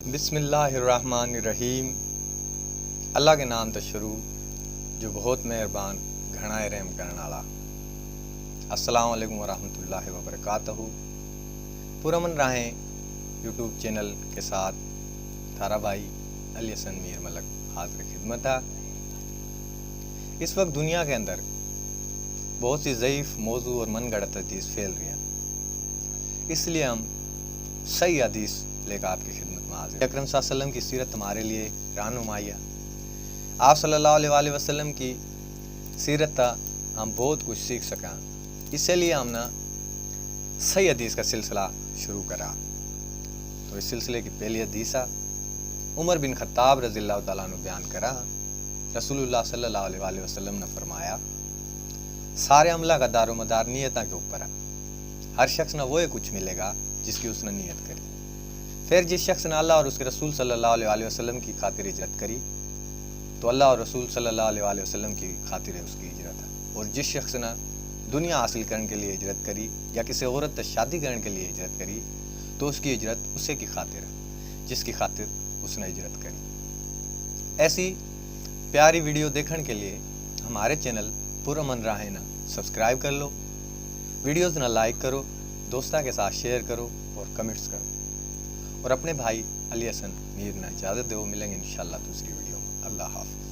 بسم اللہ الرحمن الرحیم۔ اللہ کے نام تو شروع جو بہت مہربان گھنا رحم کرنے والا۔ السلام علیکم ورحمۃ اللہ وبرکاتہ۔ پرامن راہیں یوٹیوب چینل کے ساتھ تھارا بھائی علی حسن میر ملک حاضر خدمت ہے۔ اس وقت دنیا کے اندر بہت سی ضعیف موضوع اور من گڑت حدیث پھیل رہی ہیں، اس لیے ہم صحیح حدیث لے کر آپ کی خدمت میں حاضر۔ اکرم صلی اللہ علیہ وسلم کی سیرت ہمارے لیے رہنمائی ہے۔ آپ صلی اللہ علیہ وسلم کی سیرت تا ہم بہت کچھ سیکھ سکیں، اسی لیے ہم نے صحیح حدیث کا سلسلہ شروع کرا۔ تو اس سلسلے کی پہلی حدیث ہے، عمر بن خطاب رضی اللہ تعالیٰ عنہ بیان کرا، رسول اللہ صلی اللہ علیہ وسلم نے فرمایا، سارے عملہ کا دار و مدار نیتوں کے اوپر ہے۔ ہر شخص نے وہ کچھ ملے گا جس کی اس نے نیت کری۔ پھر جس شخص نے اللہ اور اس کے رسول صلی اللہ علیہ وسلم کی خاطر ہجرت کری تو اللہ اور رسول صلی اللہ علیہ وسلم کی خاطر اس کی ہجرت ہے، اور جس شخص نے دنیا حاصل کرنے کے لیے ہجرت کری یا کسی عورت سے شادی کرنے کے لیے ہجرت کری تو اس کی ہجرت اسی کی خاطر ہے جس کی خاطر اس نے ہجرت کری۔ ایسی پیاری ویڈیو دیکھنے کے لیے ہمارے چینل پرامن راہیں نہ سبسکرائب کر لو، ویڈیوز نہ لائک کرو، دوستوں کے ساتھ شیئر کرو اور کمنٹس کرو، اور اپنے بھائی علی حسن میر نے اجازت دو۔ ملیں گے انشاءاللہ دوسری ویڈیو میں۔ اللہ حافظ۔